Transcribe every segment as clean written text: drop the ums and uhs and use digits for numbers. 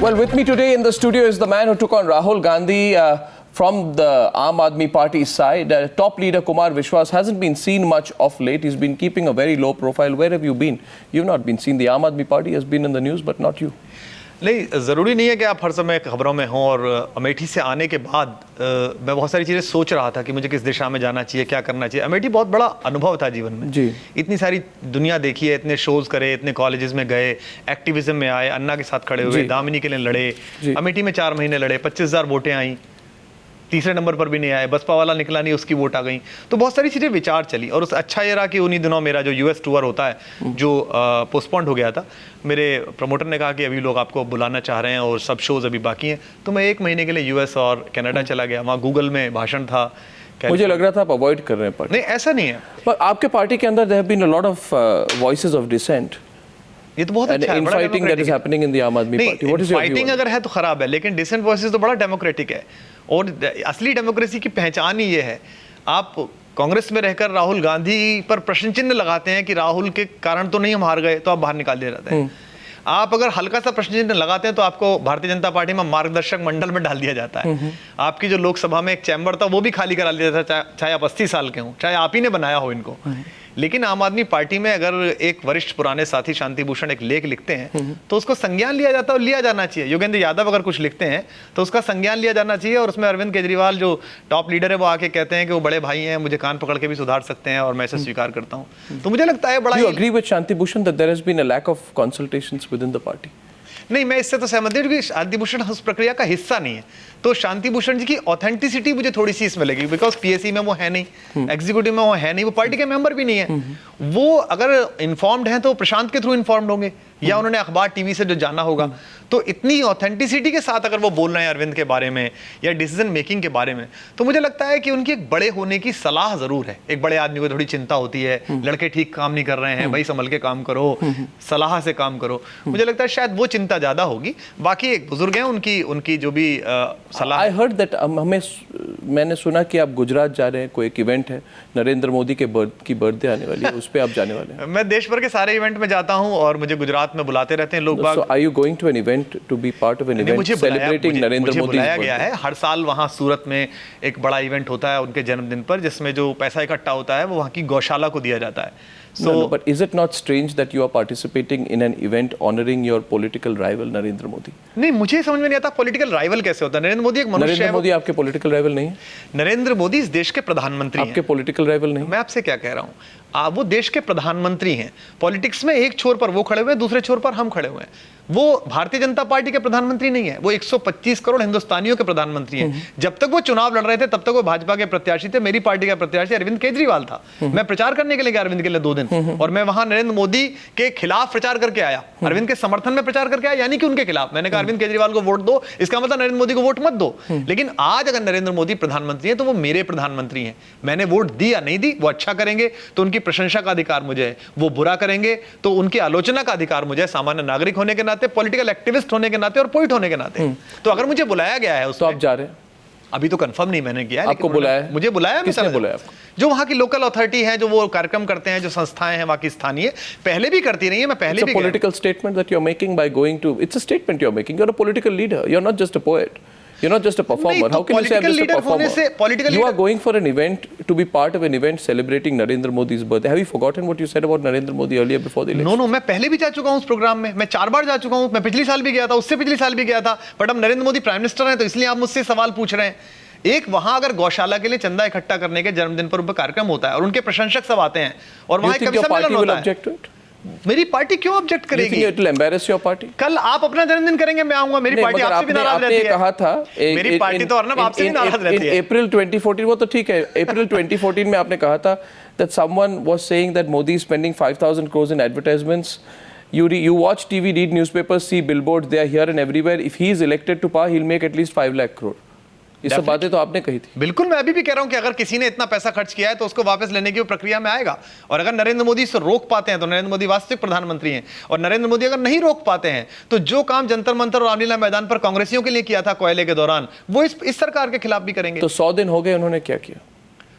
Well, with me today in the studio is the man who took on Rahul Gandhi from the Aam Aadmi Party side. Top leader Kumar Vishwas hasn't been seen much of late. He's been keeping a very low profile. Where have you been? You've not been seen. The Aam Aadmi Party has been in the news, but not you. नहीं, ज़रूरी नहीं है कि आप हर समय खबरों में हों। और अमेठी से आने के बाद मैं बहुत सारी चीज़ें सोच रहा था कि मुझे किस दिशा में जाना चाहिए, क्या करना चाहिए। अमेठी बहुत बड़ा अनुभव था जीवन में जी। इतनी सारी दुनिया देखी है, इतने शोज करे, इतने कॉलेजेस में गए, एक्टिविज्म में आए, अन्ना के साथ खड़े हुए, दामिनी के लिए लड़े, अमेठी में 4 महीने लड़े, 25,000 वोटें आई, तीसरे नंबर पर भी नहीं आए, बसपा वाला निकला नहीं, उसकी वोट आ गई। तो बहुत सारी चीज़ें विचार चली। और उस अच्छा ये रहा कि उन्हीं दिनों मेरा जो यूएस टूर होता है जो पोस्टपोन्ड हो गया था, मेरे प्रमोटर ने कहा कि अभी लोग आपको बुलाना चाह रहे हैं और सब शोज अभी बाकी हैं। तो मैं 1 महीने के लिए यूएस और कनाडा चला गया। वहाँ गूगल में भाषण था। मुझे लग रहा था आप अवॉइड कर रहे हैं पार्टी। नहीं, ऐसा नहीं है। पर आपके पार्टी के अंदर there have been a lot of voices of dissent. ये तो बहुत अच्छा है। Infighting that is happening in the Aam Aadmi party. What is your view? Fighting अगर है तो खराब है, लेकिन डिसेंट वॉइसेस तो बड़ा डेमोक्रेटिक है। और असली डेमोक्रेसी की पहचान ही ये है। आप कांग्रेस में रहकर राहुल गांधी पर प्रश्न चिन्ह लगाते हैं कि राहुल के कारण तो नहीं हम हार गए, तो आप बाहर निकाल दिए जाते हैं। आप अगर हल्का सा प्रश्न चिन्ह लगाते हैं तो आपको भारतीय जनता पार्टी में मार्गदर्शक मंडल में डाल दिया जाता है। आपकी जो लोकसभा में एक चैम्बर था वो भी खाली करा दिया जाता था, चाहे आप 80 साल के हों, चाहे आप ही ने बनाया हो इनको। लेकिन आम आदमी पार्टी में अगर एक वरिष्ठ पुराने साथी शांति भूषण एक लेख लिखते हैं तो उसको संज्ञान लिया जाता है और लिया जाना चाहिए। योगेंद्र यादव अगर कुछ लिखते हैं तो उसका संज्ञान लिया जाना चाहिए। और उसमें अरविंद केजरीवाल जो टॉप लीडर है वो आके कहते हैं कि वो बड़े भाई हैं, मुझे कान पकड़ के भी सुधार सकते हैं और मैं इसे स्वीकार करता हूं। तो मुझे लगता है बड़ा you agree with Shanti Bhushan that there has been a lack of consultations within the party? नहीं, मैं इससे तो सहमत हूं क्योंकि शांति भूषण उस प्रक्रिया का हिस्सा नहीं है। तो शांति भूषण जी की ऑथेंटिसिटी मुझे थोड़ी सी इसमें लगी, बिकॉज पीएसी में वो है नहीं, एग्जीक्यूटिव में वो है नहीं, वो पार्टी के मेंबर भी नहीं है। वो अगर इन्फॉर्म्ड हैं तो प्रशांत के थ्रू इन्फॉर्म्ड होंगे या उन्होंने अखबार टीवी से जो जाना होगा। तो इतनी ऑथेंटिसिटी के साथ अगर वो बोल रहे हैं अरविंद के बारे में या डिसीजन मेकिंग के बारे में, तो मुझे लगता है कि उनकी एक बड़े होने की सलाह जरूर है। एक बड़े आदमी को थोड़ी चिंता होती है, लड़के ठीक काम नहीं कर रहे हैं, भाई संभल के काम करो, सलाह से काम करो। मुझे लगता है शायद वो चिंता ज्यादा होगी। बाकी एक बुजुर्ग हैं, उनकी जो भी सलाह। आई हर्ड दैट मैंने सुना कि आप गुजरात जा रहे हैं, कोई एक इवेंट है, नरेंद्र मोदी की बर्थडे आने वाली है, उस पे आप जाने वाले हैं। मैं देश भर के सारे इवेंट में जाता हूं और मुझे गुजरात में बुलाते रहते हैं लोग। So are you going to an event to be part of an event celebrating Narendra Modi's बुलाया birthday? गया है। हर साल वहाँ सूरत में एक बड़ा इवेंट होता है उनके जन्मदिन पर, जिसमें जो पैसा इकट्ठा होता है वो वहाँ की गौशाला को दिया जाता है। No, but is it not strange that you are participating in an event honoring your political rival Narendra Modi? नहीं, मुझे समझ में नहीं आता पॉलिटिकल राइवल कैसे होता है। नरेंद्र मोदी एक मनुष्य है। नरेंद्र मोदी आपके पॉलिटिकल राइवल नहीं है? नरेंद्र मोदी इस देश के प्रधानमंत्री हैं। आपके पॉलिटिकल राइवल नहीं? मैं आपसे क्या कह रहा हूँ, वो देश के प्रधानमंत्री हैं। पॉलिटिक्स में एक छोर पर वो खड़े हुए हैं, दूसरे छोर पर हम खड़े हुए हैं। वो भारतीय जनता पार्टी के प्रधानमंत्री नहीं है, वो 125 करोड़ हिंदुस्तानियों के प्रधानमंत्री हैं। जब तक वो चुनाव लड़ रहे थे तब तक वो भाजपा के प्रत्याशी थे। मेरी पार्टी का प्रत्याशी अरविंद केजरीवाल था। मैं प्रचार करने के लिए गया अरविंद के लिए 2 दिन, और मैं वहां नरेंद्र मोदी के खिलाफ प्रचार करके आया, अरविंद के समर्थन में प्रचार करके आया, यानी कि उनके खिलाफ। मैंने कहा अरविंद केजरीवाल को वोट दो, इसका मतलब नरेंद्र मोदी को वोट मत दो। लेकिन आज अगर नरेंद्र मोदी प्रधानमंत्री है तो वो मेरे प्रधानमंत्री हैं। मैंने वोट दी या नहीं दी, वो अच्छा करेंगे तो उनकी प्रशंसा का अधिकार मुझे है, वो बुरा करेंगे तो उनकी आलोचना का अधिकार मुझे है, सामान्य नागरिक होने के नाते, पॉलिटिकल एक्टिविस्ट होने के नाते और पोइट होने के नाते। तो अगर मुझे बुलाया गया है उसमें, तो आप जा रहे हैं? अभी तो कंफर्म नहीं मैंने किया है। आपको बुलाया? मुझे बुलाया। किसने बुलाया आपको? जो वहाँ की लोकल अथॉरिटी है, जो वो कार्यक्रम करते हैं, जो संस्थाएं हैं वहाँ की स्थानीय, पहले भी करती रही है। मैं पहले भी political statement that you are making by going to, it's a statement you are making. You are a political leader, you are not just a poet, you're not just a performer. How can you say I'm just a performer? You are going for an event to be part of an event celebrating Narendra Modi's birthday. Have you forgotten what you said about Narendra Modi earlier before the election? No, मैं पहले भी जा चुका हूँ उस programme में। मैं 4 बार जा चुका हूँ। मैं पिछली साल भी गया था, उससे पिछली साल भी गया था। बट अब नरेंद्र मोदी प्राइम मिनिस्टर हैं तो इसलिए आप मुझसे सवाल पूछ रहे हैं। एक वहां अगर गौशाला के लिए चंदा इकट्ठा करने के जन्मदिन पर कार्यक्रम होता है और उनके प्रशंसक सब आते हैं और वहां कभी सम्मेलन होता है, मेरी पार्टी क्यों ऑब्जेक्ट करेगी? It will embarrass your party. कल आप अपना जन्मदिन करेंगे, मैं आऊंगा। मेरी पार्टी आपसे भी नाराज रहती है। कहा था मेरी पार्टी तो अर्नब आपसे भी नाराज रहती है। अप्रैल 2014, वो तो ठीक है, अप्रैल 2014 में आपने कहा था that someone was saying that Modi is spending 5,000 crores in advertisements. You watch TV, read newspapers, see billboards, they are here and everywhere. If he is elected to power, he'll make at least 5 lakh crore. ये सब बातें तो आपने कही थी। बिल्कुल, मैं अभी भी कह रहा हूं कि अगर किसी ने इतना पैसा खर्च किया है तो उसको वापस लेने की प्रक्रिया में आएगा। और अगर नरेंद्र मोदी इसे रोक पाते हैं तो नरेंद्र मोदी वास्तविक प्रधानमंत्री हैं। और नरेंद्र मोदी अगर नहीं रोक पाते हैं तो जो काम जंतर मंतर और रामलीला मैदान पर कांग्रेसियों के लिए किया था कोयले के दौरान, वो इस सरकार के खिलाफ भी करेंगे। तो 100 दिन हो गए, उन्होंने क्या किया?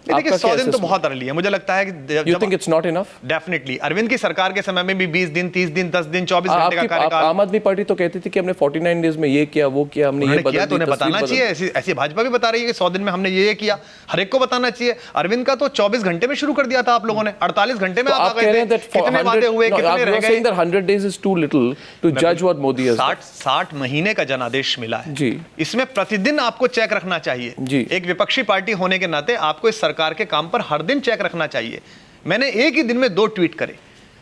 देखिए आपका 100 क्या दिन तो assessment? बहुत अर्ली है, मुझे लगता है कि You think it's not enough? Definitely Arvind की सरकार के समय में भी 20 दिन, 30 दिन, 10 दिन, 24 घंटे का कार्यकाल आम आदमी पार्टी तो कहती थी कि हमने 49 डेज में ये किया, वो किया, हमने ये उन्होंने किया, बदल तो दी, उन्हें तस्वीर बताना बदल चाहिए। ऐसी ऐसी भाजपा भी बता रही है कि 100 दिन में हमने ये किया, हर एक को बताना चाहिए। अरविंद का तो 24 घंटे में शुरू कर दिया था आप लोगों ने, 48 घंटे में तो आप आप आ कह गए रहे हैं थे, that for कितने वादे 100 हुए, no, कितने you रह are saying गए। that 100 days is too little to judge what Modi has done. 60 महीने का जनादेश मिला है जी। इसमें प्रतिदिन आपको चेक रखना चाहिए जी। एक विपक्षी पार्टी होने के नाते आपको इस सरकार के काम पर हर दिन चेक रखना चाहिए। मैंने एक ही दिन में 2 ट्वीट करे।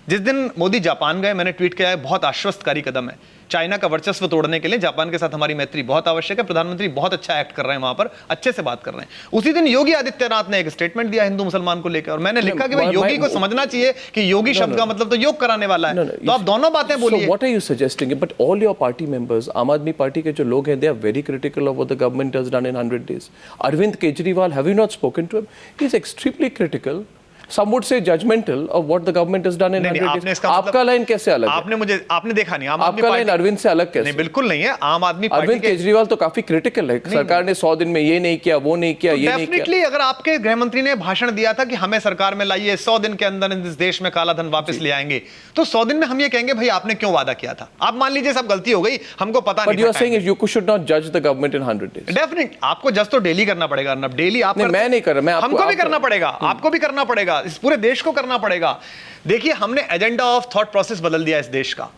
जिस दिन मोदी जापान गए मैंने ट्वीट किया है बहुत आश्वस्तकारी कदम है, चाइना का वर्चस्व तोड़ने के लिए जापान के साथ हमारी मैत्री बहुत आवश्यक है, प्रधानमंत्री बहुत अच्छा एक्ट कर रहे हैं वहां पर, अच्छे से बात कर रहे हैं। उसी दिन योगी आदित्यनाथ ने एक स्टेटमेंट दिया हिंदू मुसलमान को लेकर और मैंने लिखा कि भाई योगी को समझना चाहिए कि योगी शब्द का मतलब तो योग कराने वाला है। तो आप दोनों बातें बोलिए। So what are you suggesting? But all your party members, आम आदमी पार्टी के जो लोग हैं, they are very critical of what the government has done in 100 days. Arvind Kejriwal, have you not spoken to him? He is extremely critical. Some would say judgmental of what the government has done in 100 days. आपका line कैसे अलग है? आपने देखा नहीं आम आदमी आपका लाइन अरविंद से अलग कैसे? नहीं, बिल्कुल नहीं है। आम आदमी पार्टी अरविंद केजरीवाल तो काफी क्रिटिकल है, सरकार ने 100 दिन में ये नहीं किया, वो नहीं किया, ये नहीं किया। डेफिनेटली अगर आपके गृह मंत्री ने भाषण दिया था कि हमें सरकार में लाइए, 100 दिन के अंदर इस देश में काला धन वापस ले आएंगे, तो 100 दिन में हम ये कहेंगे भाई आपने क्यों वादा किया था। आप मान लीजिए सब गलती हो गई, हमको पता नहीं। But you are saying you should not judge the government in 100 days. Definite आपको जज तो डेली करना पड़ेगा, डेली आप मैं नहीं कर रहा, मैं आपको हमको भी करना पड़ेगा, आपको भी करना पड़ेगा, इस पूरे देश को करना पड़ेगा। देखिए हमने एजेंडा ऑफ थॉट प्रोसेस बदल दिया इस देश का।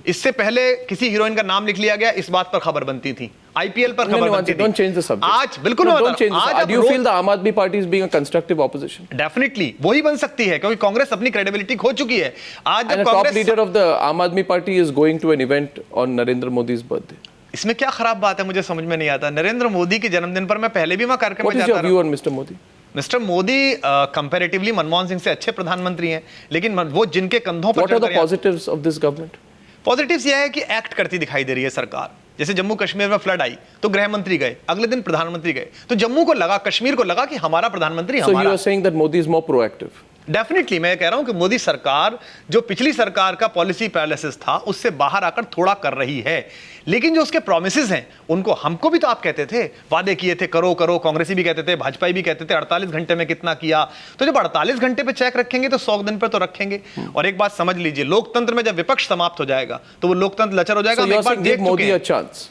इससे पहले किसी हीरोइन का नाम लिख लिया गया, इस बात पर खबर बनती थी, आईपीएल पर खबर बनती थी। Don't change the subject. आज बिल्कुल don't change the subject. Do you feel the आम Aadmi party is being a constructive opposition? Definitely वही बन सकती है क्योंकि कांग्रेस अपनी क्रेडिबिलिटी खो चुकी है। आज And जब the top Congress leader of the आम आदमी party is going to an event on Narendra Modi's birthday. इसमें क्या खराब बात है, मुझे समझ में नहीं आता। नरेंद्र मोदी के जन्मदिन पर मैं पहले भी वहां कार्यक्रम What में is जाता your रहा। view on Mr. Modi? Mister Modi comparatively Manmohan Singh से अच्छे प्रधानमंत्री हैं, लेकिन वो जिनके कंधों पर What are the positives of this government? Positives यह है कि एक्ट करती दिखाई दे रही है सरकार। जैसे जम्मू कश्मीर में फ्लड आई तो गृह मंत्री गए, अगले दिन प्रधानमंत्री गए, तो जम्मू को लगा, कश्मीर को लगा कि हमारा प्रधानमंत्री So you हमारा। are saying that Modi is more proactive. Definitely मैं कह रहा हूं कि मोदी सरकार जो पिछली सरकार का पॉलिसी पैरालिसिस था उससे बाहर आकर थोड़ा कर रही है, लेकिन जो उसके प्रॉमिसेस हैं उनको हमको भी तो आप कहते थे, वादे किए थे करो करो, कांग्रेसी भी कहते थे, भाजपा भी कहते थे 48 घंटे में कितना किया। तो जब 48 घंटे पे चेक रखेंगे तो 100 दिन पे तो रखेंगे। और एक बात समझ लीजिए, लोकतंत्र में जब विपक्ष समाप्त हो जाएगा तो वो लोकतंत्र लचर हो जाएगा। So हम you एक are बार saying देख give चुके Modi हैं। a chance.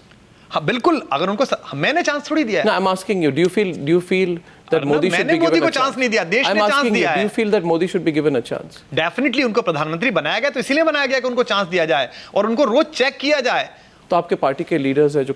हाँ बिल्कुल, अगर उनको मैंने चांस थोड़ी दिया है। No, I'm asking you. Do you feel that Modi should मैंने be मोदी given को a चांस chance? नहीं दिया, देश I'm ने चांस asking you. दिया Do है। you feel that Modi should be given a chance? Definitely उनको प्रधानमंत्री बनाया गया तो इसीलिए बनाया गया कि उनको चांस दिया जाए और उनको रोज चेक किया जाए। तो आपके पार्टी के लीडर्स है जो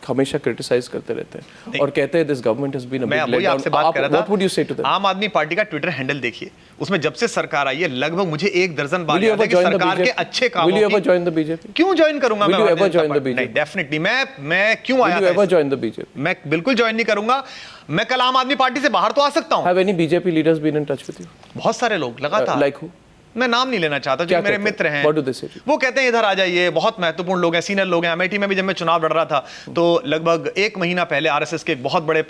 हमेशा क्रिटिसाइज करते रहते हैं और कहते हैं this government has been a मैं बिग वही आपसे बात कर रहा था। What would you say to them? Aam Aadmi party का ट्विटर हैंडल देखिए, उसमें जब से सरकार आई है लगभग मुझे 1 दर्जन बार Will you याद है ever कि join the सरकार के BJP? अच्छे कामों Will you ever की join the BJP? क्यों ज्वाइन करूंगा Will मैं you ever भारतीय join जनता the BJP? नहीं, डेफिनेटली मैं क्यों आया Will you था ever join the BJP? मैं बिल्कुल ज्वाइन नहीं करूंगा। मैं कल आम आदमी पार्टी से बाहर तो आ सकता हूं। Have any BJP leaders been in touch with you? बहुत सारे लोग लगातार, Like who? मैं नाम नहीं लेना चाहता, जो क्या मेरे कहते हैं? मित्र हैं What do they say to you? वो कहते हैं इधर आ जाइए, बहुत महत्वपूर्ण लोग हैं, सीनियर लोग हैं। अमेठी में भी जब मैं चुनाव लड़ रहा था तो लगभग 1 महीना पहले आरएसएस के एक बहुत बड़े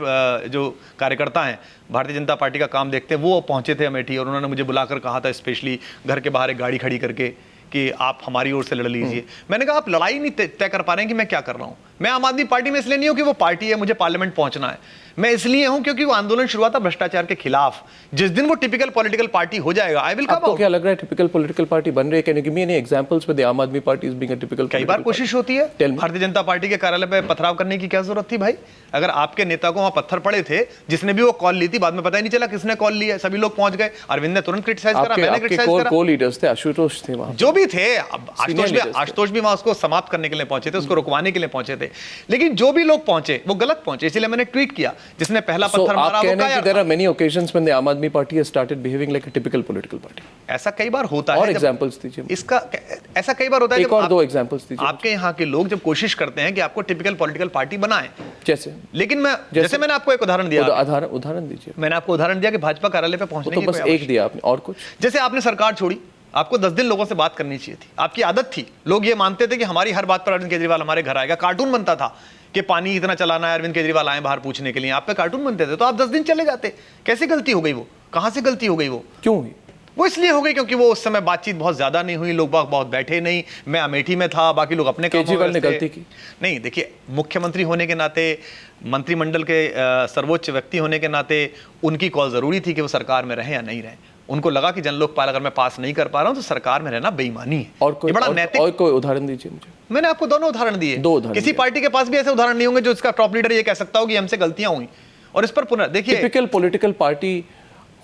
जो कार्यकर्ता हैं, भारतीय जनता पार्टी का काम देखते हैं, वो पहुंचे थे अमेठी और उन्होंने मुझे बुलाकर कहा था स्पेशली घर के बाहर एक गाड़ी खड़ी करके कि आप हमारी ओर से लड़ लीजिए। मैंने कहा आप लड़ाई नहीं तय कर पा रहे हैं कि मैं क्या कर रहा हूं। मैं आम आदमी पार्टी में इसलिए नहीं हूं कि वो पार्टी है, मुझे पार्लियामेंट पहुंचना है। मैं इसलिए हूं क्योंकि वो आंदोलन शुरू हुआ था भ्रष्टाचार के खिलाफ। जिस दिन वो टिपिकल पॉलिटिकल पार्टी हो जाएगा, आई विल कम आपको आउट। क्या लग रहा है टिपिकल पॉलिटिकल पार्टी बन रही है? Can you give me any examples with the Aam Aadmi party is being a typical? कई बार कोशिश होती है। Tell me. भारतीय जनता पार्टी के कार्यालय पे पथराव करने की क्या जरूरत थी भाई? अगर आपके नेता को वहां पत्थर पड़े थे, जिसने भी वो कॉल ली थी, बाद में पता ही नहीं चला किसने कॉल ली है, सभी लोग पहुंच गए। अरविंद ने तुरंत क्रिटिसाइज करा, मैंने आपके क्रिटिसाइज करा। को लीडर्स थे, आशुतोष थे वहां, जो भी थे, अब leaders थे। आशुतोष भी वहां उसको समाप्त करने के लिए पहुंचे थे, उसको रुकवाने के लिए पहुंचे थे। लेकिन जो भी लोग पहुंचे वो गलत पहुंचे, इसलिए मैंने ट्वीट किया, जिसने पहला So, पत्थर मारा आप वो कहने कायर कि there are many occasions when the आम Aadmi party has started behaving like a typical political party. था। ऐसा कई बार होता है। और जब एग्जांपल्स दीजिए, इसका ऐसा कई बार होता है एक जब और आप- 2 एग्जांपल्स दीजिए आपके यहाँ के लोग जब कोशिश करते हैं कि आपको टिपिकल पॉलिटिकल पार्टी बनाएं, जैसे लेकिन जैसे मैंने आपको एक उदाहरण दिया, उदाहरण दीजिए। मैंने आपको उदाहरण दिया कि भाजपा कार्यालय पे वो पहुंचने तो की बस कोई एक दिया आपने, और कुछ? जैसे आपने सरकार छोड़ी, आपको 10 दिन लोगों से बात करनी चाहिए थी, आपकी आदत थी। लोग ये मानते थे कि हमारी हर बात पर अरविंद केजरीवाल हमारे घर आएगा। कार्टून बनता था कि पानी इतना चलाना है, अरविंद केजरीवाल आए बाहर पूछने के लिए, आप पे कार्टून बनते थे, तो आप 10 दिन चले जाते। कैसे गलती हो गई वो? कहां से गलती हो गई वो? क्यों हुई? वो इसलिए हो गई क्योंकि वो उस समय बातचीत बहुत ज्यादा नहीं हुई, लोग बहुत बैठे नहीं, मैं अमेठी में था, बाकी लोग अपने कामों में केजरीवाल ने व्यस्त थे। गलती की? नहीं, देखिए, मुख्यमंत्री होने के नाते, मंत्रिमंडल के सर्वोच्च व्यक्ति होने के नाते उनकी कॉल जरूरी थी कि वो सरकार में रहे या नहीं रहे। उनको लगा कि जनलोकपाल अगर मैं पास नहीं कर पा रहा हूं तो सरकार में रहना बेईमानी है। और कोई ये बड़ा नैतिक। और कोई उदाहरण दीजिए मुझे। मैंने आपको दोनों उदाहरण दिए। दो उदाहरण किसी दिए। पार्टी के पास भी ऐसे उदाहरण नहीं होंगे जो इसका टॉप लीडर ये कह सकता हो कि हमसे गलतियां हुई। और इस पर पुनः देखिए, टिपिकल पॉलिटिकल पार्टी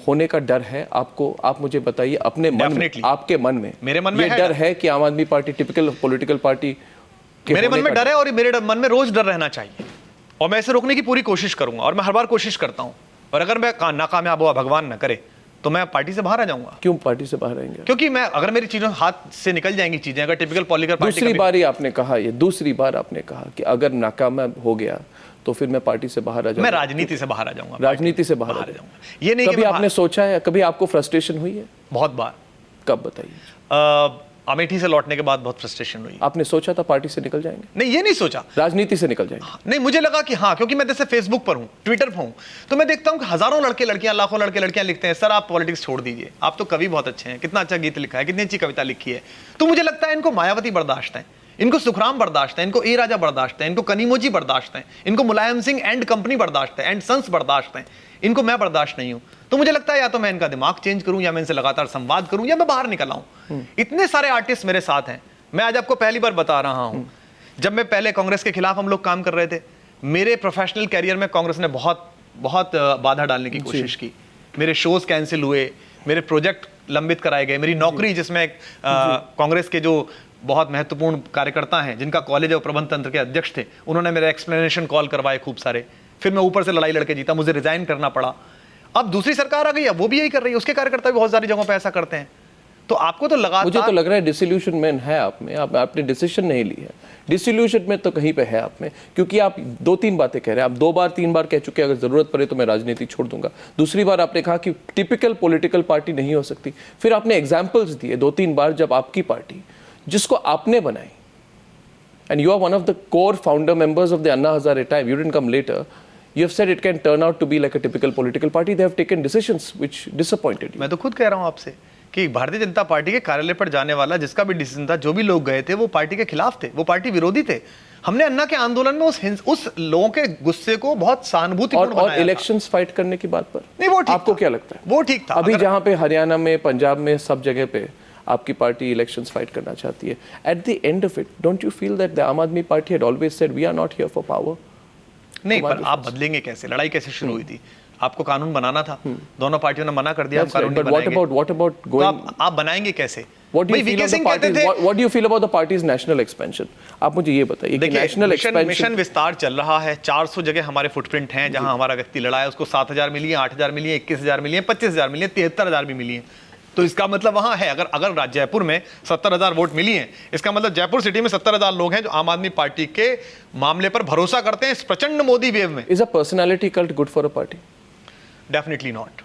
होने का डर है आपको? आप मुझे बताइए अपने मन में, Definitely। आपके मन में मेरे मन में ये है डर डर। है कि आम Aadmi party typical political party मेरे मन में डर है और मेरे मन में रोज डर रहना चाहिए और मैं इसे रोकने की पूरी कोशिश करूंगा और मैं हर बार कोशिश करता हूं। और अगर मैं नाकामयाब हुआ, भगवान न करे, तो मैं पार्टी से बाहर आ जाऊंगा। क्यों पार्टी से बाहर आएंगे? क्योंकि मैं, अगर मेरी चीजों हाथ से निकल जाएंगी चीजें, अगर टिपिकल पॉलिटिकल पार्टी दूसरी बार ही आपने कहा, ये दूसरी बार आपने कहा कि अगर नाकामयाब हो गया तो फिर मैं पार्टी से बाहर आ मैं जाऊंगा। राजनीति से बाहर आ जाऊंगा। राजनीति से बाहर आ जाऊंगा। ये नहीं कि कभी मैं आपने सोचा है, कभी आपको फ्रस्ट्रेशन हुई है? बहुत बार। कब बताइए? अमेठी से लौटने के बाद बहुत फ्रस्ट्रेशन हुई। आपने सोचा था पार्टी से निकल जाएंगे? नहीं, ये नहीं सोचा। राजनीति से निकल जाएंगे? नहीं, मुझे लगा कि हाँ, क्योंकि मैं जैसे फेसबुक पर हूँ, ट्विटर पर हूँ, तो मैं देखता हूँ कि हजारों लड़के लड़कियां, लाखों लड़के लड़कियां लिखते हैं, सर आप पॉलिटिक्स छोड़ दीजिए, आप तो कवि बहुत अच्छे हैं, कितना अच्छा गीत लिखा है, कितनी अच्छी कविता लिखी है। तो मुझे लगता है इनको मायावती बर्दाश्त है, इनको सुखराम बर्दाश्त है, इनको ए राजा बर्दाश्त है, इनको कनीमोजी बर्दाश्त है, इनको मुलायम सिंह एंड कंपनी बर्दाश्त है, एंड सन्स बर्दाश्त है, इनको मैं बर्दाश्त नहीं हूं। तो मुझे लगता है या तो मैं इनका दिमाग चेंज करूं, या मैं इनसे लगातार संवाद करूं, या मैं बाहर निकल आऊं। इतने सारे आर्टिस्ट मेरे साथ हैं। मैं आज आपको पहली बार बता रहा हूं, जब मैं पहले कांग्रेस के खिलाफ हम लोग काम कर रहे थे, मेरे प्रोफेशनल कैरियर में कांग्रेस ने बहुत बहुत बाधा डालने की कोशिश की। मेरे शोज कैंसिल हुए, मेरे प्रोजेक्ट लंबित कराए गए, मेरी नौकरी, जिसमें कांग्रेस के जो बहुत महत्वपूर्ण कार्यकर्ता हैं, जिनका कॉलेज और प्रबंध तंत्र के अध्यक्ष थे, उन्होंने मेरे एक्सप्लेनेशन कॉल करवाए खूब सारे। फिर मैं ऊपर से लड़ाई लड़के जीता, मुझे रिजाइन करना पड़ा। अब दूसरी सरकार आ गई है, वो भी यही कर रही है, उसके कार्यकर्ता भी बहुत सारी जगहों पे ऐसा करते हैं। तो आपको तो लगातार, मुझे तो लग रहा है डिसोल्यूशन में है आप में, आपने डिसीजन नहीं ली है। डिसोल्यूशन में तो कहीं पे है आप में, क्योंकि आप दो तीन बातें कह रहे हैं। आप 2 बार 3 बार कह चुके हैं अगर जरूरत पड़े तो मैं राजनीति छोड़ दूंगा। दूसरी बार आपने कहा कि टिपिकल पॉलिटिकल पार्टी नहीं हो सकती। फिर आपने एग्जाम्पल्स दिए 2-3 बार जब आपकी पार्टी, जिसको आपने बनाई, and you are one of the core founder members of the Anna Hazare time, you didn't come later, you have said it can turn out to be like a typical political party. They have taken decisions which disappointed you. मैं तो खुद कह रहा हूं आपसे कि भारतीय Janata party के कार्यालय पर जाने वाला जिसका भी डिसीजन था, जो भी लोग गए थे, वो पार्टी के खिलाफ थे, वो पार्टी विरोधी थे। हमने अन्ना के आंदोलन में उस लोगों के गुस्से को बहुत सहानुभूतिपूर्ण बनाया और इलेक्शंस फाइट करने की बात पर नहीं, वो ठीक आपको था। क्या लगता है? वो ठीक था। अभी जहां पे हरियाणा में, पंजाब में, सब जगह पे आपकी पार्टी इलेक्शंस फाइट करना चाहती है, at the end of it don't you feel that the Aam Aadmi party had always said we are not here for power? नहीं, पर आप बदलेंगे कैसे? लड़ाई कैसे शुरू हुई थी? आपको कानून बनाना था, दोनों पार्टियों ने मना कर दिया, हम कानून नहीं बनाएंगे। What about तो going? आप बनाएंगे कैसे? What do you भाई, feel VK of the Singh कहते party's? थे, What do you feel about the party's national expansion? आप मुझे ये बताइए कि देखिए, national मिशन expansion विस्तार चल रहा है। 400 जगह हमारे फुटप्रिंट हैं, जहां हमारा व्यक्ति लड़ा है, उसको 7,000 मिली है, 8,000 मिली है, 21,000 मिली है, 25,000 मिली है, 73,000 भी मिली है। तो इसका मतलब वहां है, अगर जयपुर में 70,000 वोट मिली हैं, इसका मतलब जयपुर सिटी में 70,000 लोग हैं जो आम आदमी पार्टी के मामले पर भरोसा करते हैं इस प्रचंड मोदी वेव में। is a personality cult good for a party? Definitely not.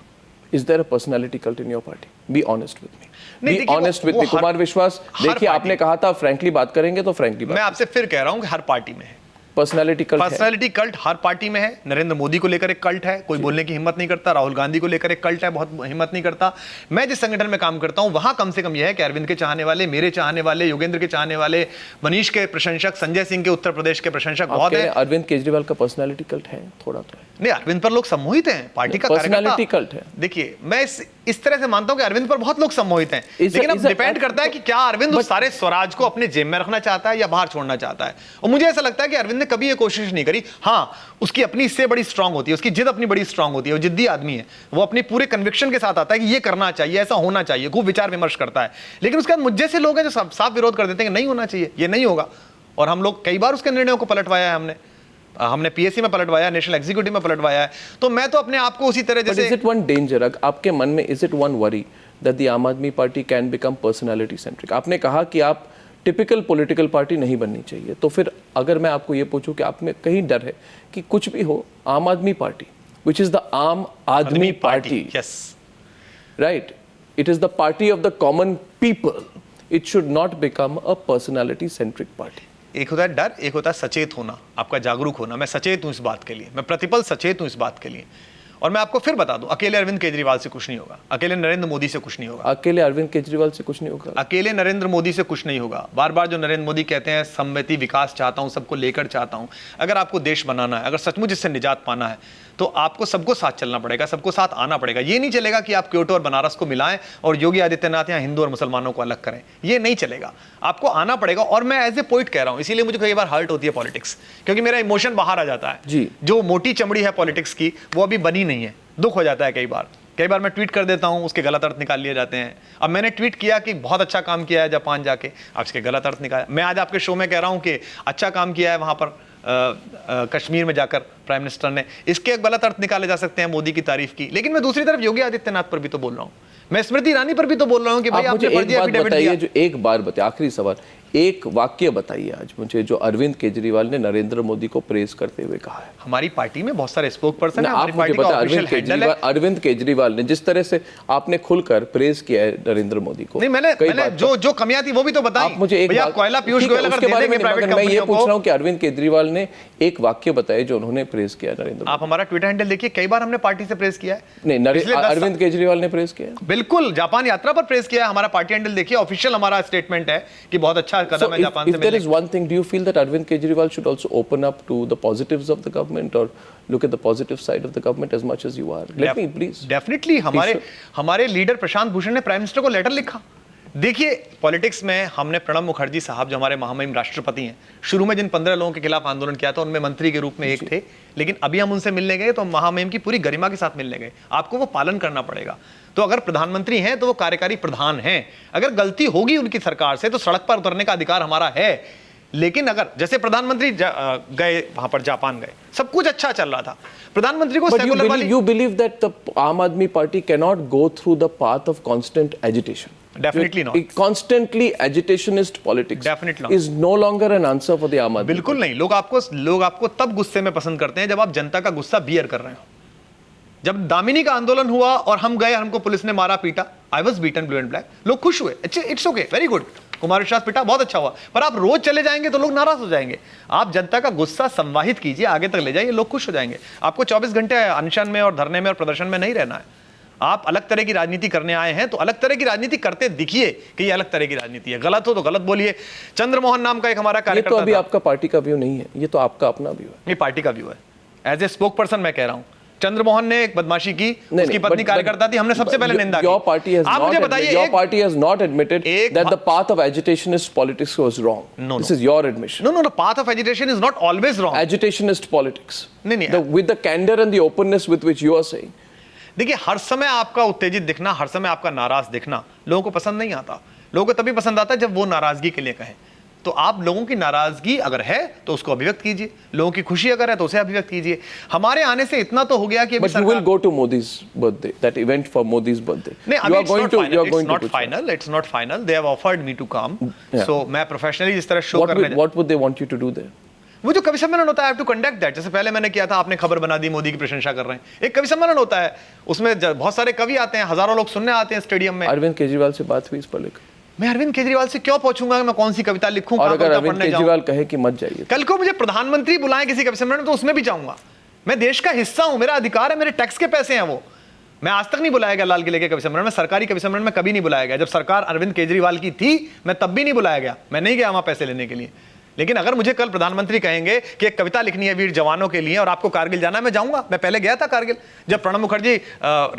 Is there a personality cult in your party? Be honest with me. नहीं, Be देखिए, honest with वो me. कुमार विश्वास, हर देखिए आपने पार्टी- कहा था फ्रैंकली बात करेंगे तो फ्रैंकली मैं बात। आपसे फिर कह रहा हूं कि हर पार्टी में है पर्सनालिटी कल्ट है। पर्सनालिटी कल्ट, हर पार्टी में है। नरेंद्र मोदी को लेकर एक कल्ट है, कोई बोलने की हिम्मत नहीं करता। राहुल गांधी को लेकर एक कल्ट है, बहुत हिम्मत नहीं करता। मैं जिस संगठन में काम करता हूं, वहां कम से कम यह है कि अरविंद के चाहने वाले, मेरे चाहने वाले, योगेंद्र के चाहने वाले, मनीष के प्रशंसक, संजय सिंह के उत्तर प्रदेश के प्रशंसक आप बहुत कह है। रहे हैं अरविंद केजरीवाल का पर्सनालिटी कल्ट है? थोड़ा तो है। नहीं, अरविंद पर लोग सम्मोहित हैं, पार्टी का पर्सनालिटी कार्यकर्ता। कल्ट है। देखिए, मैं इस तरह से मानता हूं कि अरविंद पर बहुत लोग सम्मोहित हैं, लेकिन अब डिपेंड करता है कि क्या अरविंद उस सारे स्वराज को अपने जेब में रखना चाहता है या बाहर छोड़ना चाहता है। और मुझे ऐसा लगता है कि अरविंद ने कभी ये कोशिश नहीं करी। हाँ, उसकी अपनी इससे बड़ी स्ट्रांग होती है, उसकी जिद अपनी बड़ी स्ट्रांग होती है, वो जिद्दी आदमी है, वो अपनी पूरे कन्विक्शन के साथ आता है कि ये करना चाहिए, ऐसा होना चाहिए, खूब विचार विमर्श करता है। लेकिन उसके बाद मुझ जैसे लोग हैं जो साफ विरोध कर देते हैं कि नहीं होना चाहिए, ये नहीं होगा। और हम लोग कई बार उसके निर्णयों को पलटवाया है, हमने पीएससी में पलटवाया, नेशनल एग्जीक्यूटिव में पलटवाया है। तो मैं तो अपने आप को उसी तरह जैसे, इज इट वन डेंजर आपके मन में, is it one worry that the Aam Aadmi party can become personality centric? आपने कहा कि आप टिपिकल पॉलिटिकल पार्टी नहीं बननी चाहिए, तो फिर अगर मैं आपको ये पूछूं कि आप में कहीं डर है कि कुछ भी हो, आम Aadmi party which is the Aam Aadmi party, yes, right, it is the party of the common people, it should not become a personality centric party. एक होता है डर, एक होता है सचेत होना, आपका जागरूक होना। मैं सचेत हूं इस बात के लिए, मैं प्रतिपल सचेत हूं इस बात के लिए। और मैं आपको फिर बता दूं, अकेले अरविंद केजरीवाल से कुछ नहीं होगा, अकेले नरेंद्र मोदी से कुछ नहीं होगा, अकेले अरविंद केजरीवाल से कुछ नहीं होगा, अकेले नरेंद्र मोदी से कुछ नहीं होगा। बार बार जो नरेंद्र मोदी कहते हैं समृद्धि विकास चाहता हूं, सबको लेकर चाहता हूं, अगर आपको देश बनाना है, अगर सचमुच इससे निजात पाना है, तो आपको सबको साथ चलना पड़ेगा, सबको साथ आना पड़ेगा। ये नहीं चलेगा कि आप क्योटो और बनारस को मिलाएं और योगी आदित्यनाथ यहाँ हिंदू और मुसलमानों को अलग करें, ये नहीं चलेगा। आपको आना पड़ेगा। और मैं एज ए पोइट कह रहा हूं, इसीलिए मुझे कई बार हर्ट होती है पॉलिटिक्स, क्योंकि मेरा इमोशन बाहर आ जाता है जी। जो मोटी चमड़ी है पॉलिटिक्स की, वो अभी बनी नहीं है, दुख हो जाता है कई बार मैं ट्वीट कर देता हूं, उसके गलत अर्थ निकाल लिए जाते हैं। अब मैंने ट्वीट किया कि बहुत अच्छा काम किया है जापान जाके, अब इसके गलत अर्थ निकाला। मैं आज आपके शो में कह रहा हूं कि अच्छा काम किया है वहां पर कश्मीर में जाकर प्राइम मिनिस्टर ने, इसके गलत अर्थ निकाले जा सकते हैं मोदी की तारीफ की। लेकिन मैं दूसरी तरफ योगी आदित्यनाथ पर भी तो बोल रहा हूं, मैं स्मृति ईरानी पर भी तो बोल रहा हूं कि भाई आपने फर्जी एफिडेविट दिया। जो एक बार बताइए, आखिरी सवाल, एक वाक्य बताइए आज मुझे जो अरविंद केजरीवाल ने नरेंद्र मोदी को प्रेज करते हुए कहा है। हमारी पार्टी में बहुत सारे स्पोक पर्सन है, आप हमारी मुझे पार्टी का बता, ऑफिशियल हैंडल है। अरविंद केजरीवाल ने जिस तरह से आपने खुलकर प्रेज किया है नरेंद्र मोदी को, नहीं मैंने जो कमियां थी वो भी तो बताई। आप मुझे एक बात, कोयला पीयूष गोयल अगर दे देंगे प्राइवेट मैं ये कंपनियों पूछ रहा को। हूं कि अरविंद केजरीवाल ने एक वाक्य बताए जो उन्होंने प्रेज किया नरेंद्र मोदी। आप हमारा ट्विटर हैंडल देखिए, कई बार हमने पार्टी से प्रेज किया है। नहीं, अरविंद केजरीवाल ने प्रेज किया, बिल्कुल जापान यात्रा पर प्रेज किया है। हमारा पार्टी हैंडल देखिए, ऑफिशियल हमारा स्टेटमेंट है कि बहुत अच्छा कदम है जापान से मिलने। If there is one thing, do you feel that Arvind Kejriwal should also open up to the positives of the government or look at the positive side of the government as much as you are? Let me please. Definitely हमारे leader Prashant Bhushan ने prime minister को letter लिखा। देखिए politics में हमने प्रणब मुखर्जी साहब जो हमारे महामहिम राष्ट्रपति हैं, शुरू में जिन 15 लोगों के खिलाफ आंदोलन किया था उनमें मंत्री के रूप में एक थे, लेकिन अभी हम उनसे मिलने गए तो महामहिम की पूरी गरिमा के साथ मिलने गए। आपको वो पालन करना पड़ेगा। तो अगर प्रधानमंत्री हैं तो वो कार्यकारी प्रधान हैं, अगर गलती होगी उनकी सरकार से तो सड़क पर उतरने का अधिकार हमारा है। लेकिन अगर जैसे प्रधानमंत्री गए वहां पर, जापान गए, सब कुछ अच्छा चल रहा था, प्रधानमंत्री को सेकुलर वाली। You believe that the Aam Aadmi Party cannot go through the path of constant agitation? Definitely not. Constantly agitationist politics Definitely not. is no longer an answer for the Aam Aadmi. बिल्कुल नहीं। लोग आपको तब गुस्से में पसंद करते हैं जब आप जनता का गुस्सा बियर कर रहे हो। जब दामिनी का आंदोलन हुआ और हम गए, हमको पुलिस ने मारा पीटा, I was beaten blue and black, लोग खुश हुए, it's okay, very good, Kumar विश्वास पिटा, बहुत अच्छा हुआ। पर आप रोज चले जाएंगे तो लोग नाराज हो जाएंगे। आप जनता का गुस्सा संवाहित कीजिए, आगे तक ले जाइए, लोग खुश हो जाएंगे। आपको 24 घंटे अनशन में और धरने में और प्रदर्शन में नहीं रहना है। आप अलग तरह की राजनीति करने आए हैं तो अलग तरह की राजनीति करते दिखिए कि ये अलग तरह की राजनीति है। गलत हो तो गलत बोलिए। चंद्रमोहन नाम का एक हमारा कार्यकर्ता, ये तो अभी आपका पार्टी का व्यू नहीं है, ये तो आपका अपना व्यू है। ये पार्टी का व्यू है। एज ए स्पोक पर्सन मैं कह रहा हूं, चंद्रमोहन ने एक बदमाशी की, उसकी पत्नी कार्यकर्ता थी, हमने सबसे पहले निंदा की। आप मुझे बताइए, your party has not admitted that the path of agitationist politics was wrong. No. This is your admission. No, path of agitation is not always wrong. Agitationist politics. नहीं, with the candor and the openness with which you are saying. देखिए, हर समय आपका उत्तेजित दिखना, हर समय आपका नाराज दिखना लोगों को पसंद नहीं आता। लोगों को तभी पसंद आता है जब वो नाराजगी के लिए कहें। तो आप लोगों की नाराजगी अगर है तो उसको अभिव्यक्त कीजिए, लोगों की खुशी अगर है तो उसे अभिव्यक्त कीजिए। हमारे आने से इतना तो हो गया कि But you will go to Modi's birthday, that event for Modi's birthday. नहीं, अभी it's not final. It's not final. They have offered me to come. So मैं प्रोफेशनली जिस तरह शो करने, what would they want you to do there? वो जो कवि सम्मेलन होता है, I have to conduct that. जैसे पहले मैंने किया था, आपने खबर बना दी, मोदी की प्रशंसा कर रहे हैं। एक कवि सम्मेलन होता है, उसमें बहुत सारे कवि आते हैं, हजारों लोग सुनने आते हैं स्टेडियम में। अरविंद केजरीवाल से बात हुई इस पर लेकर? मैं अरविंद केजरीवाल से क्यों पूछूंगा मैं कौन सी कविता लिखूं, और अगर अरविंद केजरीवाल कहे कि मत जाइए, कल को मुझे प्रधानमंत्री बुलाएं किसी कवि सम्मेलन में तो उसमें भी जाऊंगा। मैं देश का हिस्सा हूं, मेरा अधिकार है, मेरे टैक्स के पैसे हैं वो। मैं आज तक नहीं बुलाया गया लाल किले के कवि सम्मेलन में, सरकारी कवि सम्मेलन में कभी नहीं बुलाया गया। जब सरकार अरविंद केजरीवाल की थी मैं तब भी नहीं बुलाया गया, मैं नहीं गया वहां पैसे लेने के लिए। लेकिन अगर मुझे कल प्रधानमंत्री कहेंगे कि एक कविता लिखनी है वीर जवानों के लिए और आपको कारगिल जाना है, मैं जाऊंगा। मैं पहले गया था कारगिल, जब प्रणब मुखर्जी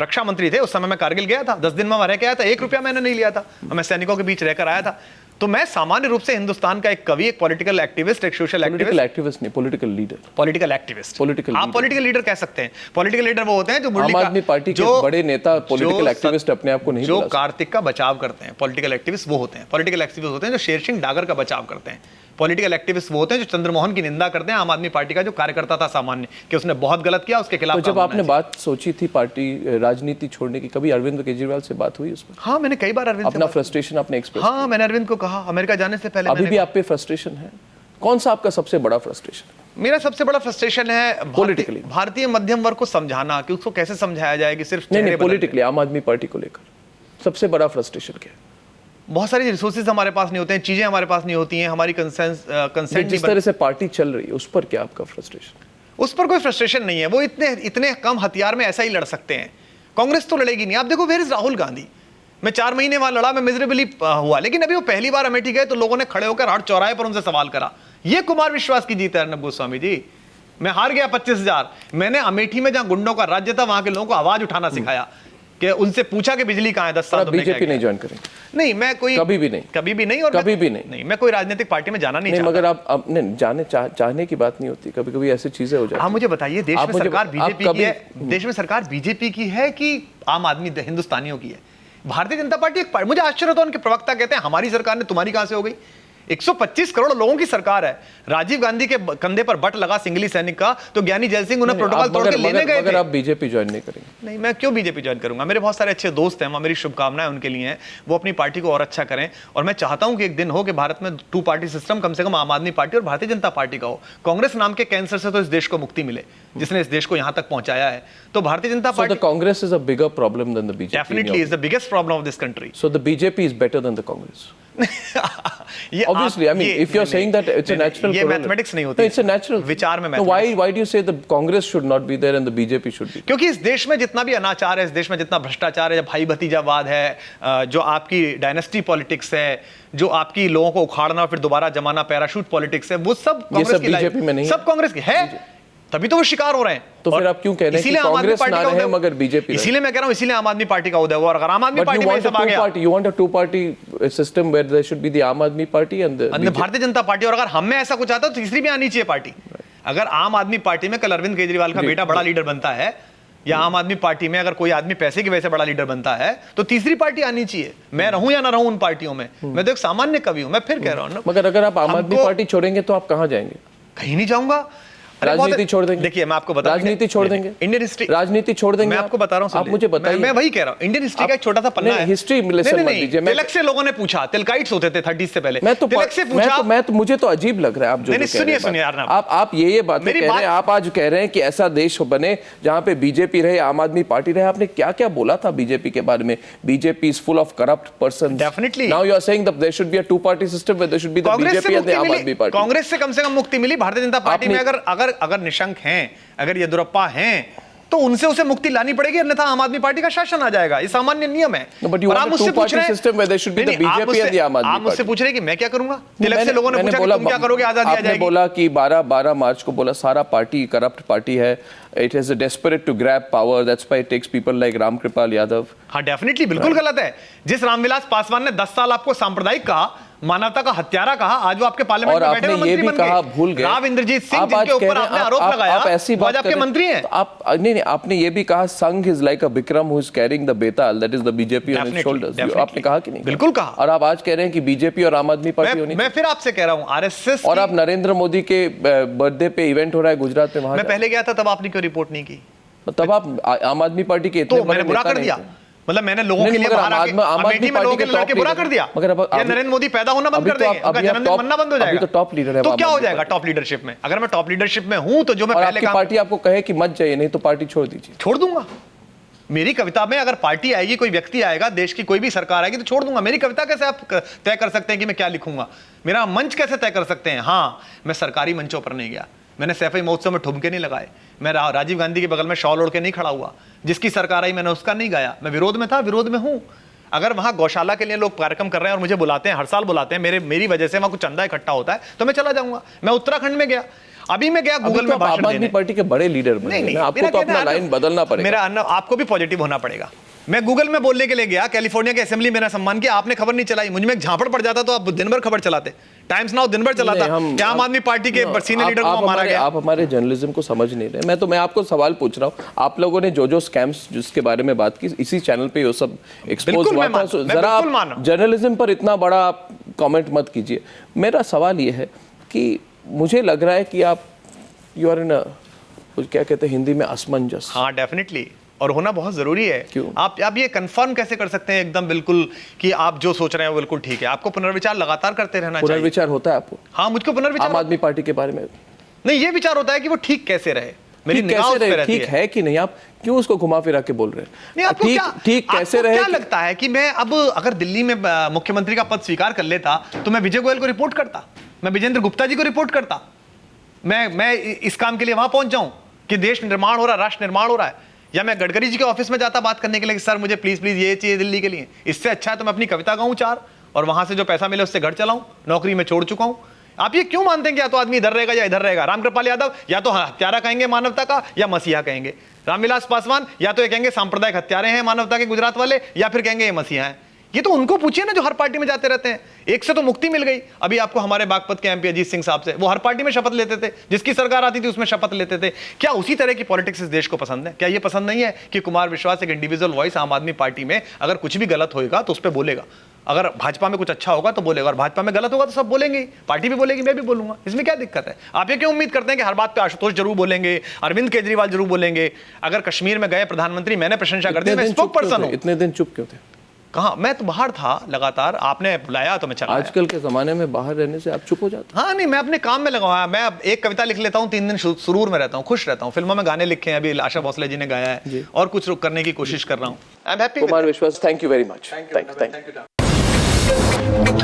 रक्षा मंत्री थे उस समय मैं कारगिल गया था, 10 दिन में वहां रह के आया था, 1 रुपया मैंने नहीं लिया था, मैं सैनिकों के बीच रहकर आया था। तो मैं सामान्य रूप से हिंदुस्तान का एक कवि, एक पॉलिटिकल एक्टिविस्ट, एक सोशल एक्टिविस्ट नहीं, पॉलिटिकल लीडर, पॉलिटिकल एक्टिविस्ट, आप पॉलिटिकल लीडर कह सकते हैं। पॉलिटिकल लीडर वो होते हैं जो आम आदमी पार्टी के बड़े नेता पॉलिटिकल एक्टिविस्ट अपने आप को नहीं, जो कार्तिक का बचाव करते हैं, पॉलिटिकल एक्टिविस्ट वो होते हैं। पॉलिटिकल एक्टिविस्ट होते हैं जो शेर सिंह डागर का बचाव करते हैं। पॉलिटिकल एक्टिविस्ट वो होते हैं जो चंद्रमोहन की निंदा करते हैं, आम आदमी पार्टी का जो कार्यकर्ता था सामान्य, कि उसने बहुत गलत किया, उसके खिलाफ। तो जब आपने बात सोची थी पार्टी राजनीति छोड़ने की, कभी अरविंद केजरीवाल से बात हुई उस पर? हाँ, मैंने कई बार अरविंद अपना फ्रस्ट्रेशन आपने एक्सप्रेस? हाँ, मैंने अरविंद को कहा अमेरिका जाने से पहले। अभी भी आप पे फ्रस्ट्रेशन है? कौन सा आपका सबसे बड़ा फ्रस्ट्रेशन? मेरा सबसे बड़ा फ्रस्ट्रेशन है पॉलिटिकली भारतीय मध्यम वर्ग को समझाना कि उसको कैसे समझाया जाए कि सिर्फ नहीं, पॉलिटिकली आम आदमी पार्टी को लेकर सबसे बड़ा फ्रस्ट्रेशन क्या है? बहुत सारी रिसोर्सेज हमारे पास नहीं होते हैं, चीजें हमारे पास नहीं होती हैं, हमारी कंसेंट जिस तरह से पार्टी चल रही है उस पर क्या आपका फ्रस्ट्रेशन? उस पर कोई फ्रस्ट्रेशन नहीं है, वो इतने इतने कम हथियार में ऐसा ही लड़ सकते हैं। कांग्रेस तो लड़ेगी नहीं। आप देखो वेयर इज राहुल गांधी, मैं 4 महीने वहां लड़ा, मैं मिजरेबली हुआ, लेकिन अभी वो पहली बार अमेठी गए तो लोगों ने खड़े होकर हर चौराहे पर उनसे सवाल करा। ये कुमार विश्वास की जीत है अर्नब गोस्वामी जी। मैं हार गया 25,000, मैंने अमेठी में जहां गुंडों का राज्य था वहां के लोगों को आवाज उठाना सिखाया, कि उनसे पूछा कि बिजली कहां है 10 साल। बीजेपी नहीं ज्वाइन करेंगे? नहीं, मैं कोई कभी भी नहीं, कभी भी नहीं, और कभी भी नहीं। मैं कोई राजनीतिक पार्टी में जाना नहीं चाहता। मगर आप नहीं जाने चाहने की बात नहीं होती, कभी कभी ऐसी चीजें हो जाती। आप मुझे बताइए, देश में सरकार बीजेपी की है, देश में सरकार बीजेपी की है कि आम आदमी हिंदुस्तानियों की है? भारतीय जनता पार्टी एक पार्टी, मुझे आश्चर्य होता है, उनके प्रवक्ता कहते हैं हमारी सरकार ने, तुम्हारी कहां से हो गई? 125 करोड़ लोगों की सरकार है। राजीव गांधी के कंधे पर बट लगा सिंगली सैनिक का, तो ज्ञानी जैल सिंह उन्हें प्रोटोकॉल तोड़ के लेने गए थे। अगर आप बीजेपी ज्वाइन नहीं करेंगे? नहीं, मैं क्यों बीजेपी ज्वाइन करूंगा? मेरे बहुत सारे अच्छे दोस्त हैं वहां, मेरी शुभकामनाएं उनके लिए हैं, वो अपनी पार्टी को और अच्छा करें। और मैं चाहता हूं कि एक दिन हो कि भारत में 2 पार्टी सिस्टम कम से कम आम आदमी पार्टी और भारतीय जनता पार्टी का हो। कांग्रेस नाम के कैंसर से तो इस देश को मुक्ति मिले, जिसने इस देश को यहां तक पहुंचाया है। तो Bharatiya Janata party, Congress is a bigger problem than the BJP. Definitely is the biggest problem of this country. So the BJP is better than the Congress? Obviously, I mean, if you're saying that it's a natural, ये mathematics नहीं होती, it's a natural विचार में। Why do you say the Congress should not be there and the BJP should be? क्योंकि इस देश में जितना भी अनाचार है, इस देश में जितना भ्रष्टाचार है, भाई भतीजावाद है, जो आपकी डायनेस्टी पॉलिटिक्स है, जो आपकी लोगों को उखाड़ना और फिर दोबारा जमाना, पैराशूट पॉलिटिक्स है, वो सब कांग्रेस की बीजेपी में नहीं, सब कांग्रेस की है, तभी तो वो शिकार हो रहे हैं। तो फिर आप क्यों कह रहे हैं कि कांग्रेस ना रहे मगर बीजेपी? इसीलिए मैं कह रहा हूं, इसीलिए आम आदमी पार्टी का उदय हुआ। और अगर आम आदमी पार्टी में सब आ गया, you want a two-party system where there should be the आम आदमी पार्टी and the भारतीय जनता पार्टी। और अगर हम में ऐसा कुछ आता तो तीसरी भी आनी चाहिए पार्टी। अगर आम आदमी पार्टी में कल अरविंद केजरीवाल का बेटा बड़ा लीडर बनता है, या आम आदमी पार्टी में अगर कोई आदमी पैसे की वजह से बड़ा लीडर बनता है, तो तीसरी पार्टी आनी चाहिए। मैं रहूं या ना रहूं उन पार्टियों में, मैं तो एक सामान्य कवि हूं। मैं फिर कह रहा हूं ना, मगर अगर आप आम आदमी पार्टी छोड़ेंगे तो आप कहां जाएंगे? कहीं नहीं जाऊंगा। राजनीति छोड़ देंगे? देखिए, मैं आपको बता, राजनीति छोड़ देंगे, इंडियन हिस्ट्री, राजनीति छोड़ देंगे। मैं आपको बता रहा हूं, आप मुझे बताइए। मैं वही कह रहा हूं, इंडियन हिस्ट्री का एक छोटा सा पन्ना है। हिस्ट्री लेसन मत दीजिए। तिलक से लोगों ने पूछा, तिलकाइट्स होते थे 30 से पहले, तिलक से पूछा। मैं तो मुझे तो अजीब लग रहा है आप जो सुनिए यार, आप ये बात कह रहे हैं। आप आज कह रहे हैं कि ऐसा देश बने जहां पे बीजेपी रहे, आम आदमी पार्टी रहे। आपने क्या क्या बोला था बीजेपी के बारे में? BJP is full of corrupt person. Definitely. Now you are saying that there should be a two party system where there should be the BJP and the Aam Aadmi party. Congress से कम मुक्ति मिली। भारतीय जनता पार्टी में अगर निशंक हैं, अगर येदियुरप्पा हैं, तो उनसे उसे मुक्ति लानी पड़ेगी, अन्यथा आम आदमी पार्टी का शासन आ जाएगा। ये सामान्य नियम है। आप मुझसे पूछ रहे हैं कि मैं क्या करूंगा? तिलक से लोगों ने पूछा कि तुम क्या करोगे? आजादी आ जाएगी। आपने बोला कि 12 मार्च को बोला सारा पार्टी करप्ट पार्टी है। It is desperate to grab power. That's why it takes people like Ramkripal Yadav. हाँ, डेफिनेटली, बिल्कुल गलत है। जिस रामविलास पासवान ने 10 साल आपको सांप्रदायिक कहा, मानवता का हत्यारा कहा, आज वो आपके पार्लियामेंट में बैठे हुए मंत्री बन गए। भूल गए राव इंद्रजीत सिंह, जिनके ऊपर आपने आरोप लगाया, आप ऐसी बात आपके मंत्री हैं। आप नहीं, आपने ये भी कहा Sangh is like a Vikram who is carrying the Betaal, that is the BJP on his shoulders. आपने कहा कि नहीं? बिल्कुल कहा। और आप आज कह रहे हैं कि बीजेपी और आम आदमी पार्टी होनी। मैं फिर आपसे कह रहा हूं, आरएसएस। और आप नरेंद्र मोदी के बर्थडे पे इवेंट हो रहा है गुजरात में, वहां मैं पहले गया था, तब आपने क्यों रिपोर्ट नहीं की? तब आप आम आदमी पार्टी के इतने मैंने बुरा कर दिया, मतलब मैंने लोगों के लिए बाहर आके अमेठी में लोगों के लड़के बुरा कर दिया। मगर अब नरेंद्र मोदी पैदा होना बंद कर देंगे, उनका जन्मदिन मनाना बंद हो जाएगा। तो टॉप लीडर है, तो क्या हो जाएगा टॉप लीडरशिप में? अगर मैं टॉप लीडरशिप में हूं तो जो मैं पहले काम, पार्टी आपको कहे कि मत जाइए, नहीं तो पार्टी छोड़ दीजिए। छोड़ दूंगा। मेरी कविता में अगर पार्टी आएगी, कोई व्यक्ति आएगा, देश की कोई भी सरकार आएगी, तो छोड़ दूंगा। मेरी कविता कैसे आप तय कर सकते हैं कि मैं क्या लिखूंगा? मेरा मंच कैसे तय कर सकते हैं? हाँ, मैं सरकारी मंचों पर नहीं गया, मैंने सैफई महोत्सव में ठुमके नहीं लगाए, मैं राजीव गांधी के बगल में शॉल ओढ़ के नहीं खड़ा हुआ, जिसकी सरकार आई मैंने उसका नहीं गाया। मैं विरोध में था, विरोध में हूं। अगर वहां गौशाला के लिए लोग कार्यक्रम कर रहे हैं और मुझे बुलाते हैं, हर साल बुलाते हैं, मेरी वजह से वहां कुछ चंदा इकट्ठा होता है, तो मैं चला जाऊंगा। मैं उत्तराखंड में गया, अभी मैं गया गूगल में भाषण देने। आम आदमी पार्टी के बड़े लीडर बने, आपको तो अपना लाइन बदलना पड़ेगा। मेरा आपको भी पॉजिटिव होना पड़ेगा। मैं गूगल में बोलने के लिए गया, कैलिफोर्निया की असेंबली मेरा सम्मान किया, आपने खबर नहीं चलाई। मुझ में एक झापड़ पड़ जाता तो आप दिन भर खबर चलाते। टाइम्स नाउ दिन भर चलाता क्या आम आदमी पार्टी के सीनियर लीडर को मारा गया। आप हमारे जर्नलिज्म को समझ नहीं रहे। मैं आपको सवाल पूछ रहा हूं, आप लोगों ने जो स्कैम्स जिसके बारे में बात की, इसी चैनल पे वो सब एक्सपोज हुआ था। जरा आप जर्नलिज्म पर इतना बड़ा कमेंट मत कीजिए। मेरा सवाल ये है कि मुझे लग रहा है कि आप यू आर इन क्या कहते हैं हिंदी में असमंजस। हाँ, डेफिनेटली, और होना बहुत जरूरी है। क्यों? आप ये कंफर्म कैसे कर सकते हैं एकदम बिल्कुल कि आप जो सोच रहे हैं वो बिल्कुल ठीक है? आपको पुनर्विचार लगातार करते रहना चाहिए। पुनर्विचार होता है आपको? हाँ, मुझको पुनर्विचार आम आदमी पार्टी के बारे में नहीं, ये विचार होता है कि वो ठीक कैसे रहे, मेरी निगाह उस पे रहती ठीक है कि नहीं। आप क्यों उसको घुमा फिरा के बोल रहे हैं? नहीं, आपको ठीक कैसे रहे? क्या लगता है कि मैं अब अगर दिल्ली में मुख्यमंत्री का पद स्वीकार कर लेता तो मैं विजय गोयल को रिपोर्ट करता, मैं विजेंद्र गुप्ता जी को रिपोर्ट करता, मैं इस काम के लिए वहां पहुंच जाऊं कि देश निर्माण हो रहा है, राष्ट्र निर्माण हो रहा है, या मैं गडकरी जी के ऑफिस में जाता बात करने के लिए कि सर मुझे प्लीज प्लीज ये चाहिए दिल्ली के लिए। इससे अच्छा है तो मैं अपनी कविता गाऊं 4 और वहां से जो पैसा मिले उससे घर चलाऊं, नौकरी में छोड़ चुका हूं। आप ये क्यों मानते हैं कि या तो आदमी इधर रहेगा या इधर रहेगा? रामकृपाल यादव या तो हत्यारा कहेंगे मानवता का या मसीहा कहेंगे, रामविलास पासवान या तो ये कहेंगे सांप्रदायिक हत्यारे हैं मानवता के गुजरात वाले, या फिर कहेंगे ये मसीहा हैं। ये तो उनको पूछिए ना जो हर पार्टी में जाते रहते हैं। एक से तो मुक्ति मिल गई। अभी आपको हमारे बागपत के एमपी अजीत सिंह साहब से, वो हर पार्टी में शपथ लेते थे, जिसकी सरकार आती थी उसमें शपथ लेते थे। क्या उसी तरह की पॉलिटिक्स इस देश को पसंद है? क्या ये पसंद नहीं है कि कुमार विश्वास एक इंडिविजुअल वॉइस आम आदमी पार्टी में अगर कुछ भी गलत होएगा तो उस पर बोलेगा, अगर भाजपा में कुछ अच्छा होगा तो बोलेगा, और भाजपा में गलत होगा तो सब बोलेंगे ही, पार्टी भी बोलेगी, मैं भी बोलूंगा, इसमें क्या दिक्कत है? आप ये क्यों उम्मीद करते हैं कि हर बात पे आशुतोष जरूर बोलेंगे, अरविंद केजरीवाल जरूर बोलेंगे? अगर कश्मीर में गए प्रधानमंत्री, मैंने प्रशंसा कर दी, मैं स्पोक पर्सन हूं। इतने दिन चुप क्यों थे? कहा, मैं तो बाहर था लगातार, आपने बुलाया तो मैं चला आया। आजकल के जमाने में बाहर रहने से आप चुप हो जाते? हाँ नहीं, मैं अपने काम में लगा हुआ, मैं अब एक कविता लिख लेता हूँ, 3 दिन सुरूर में रहता हूँ, खुश रहता हूँ। फिल्मों में गाने लिखे हैं, अभी आशा भोसले जी ने गाया है, और कुछ करने की कोशिश कर रहा हूँ। I am happy. Kumar Vishwas, thank you very much. Thank you.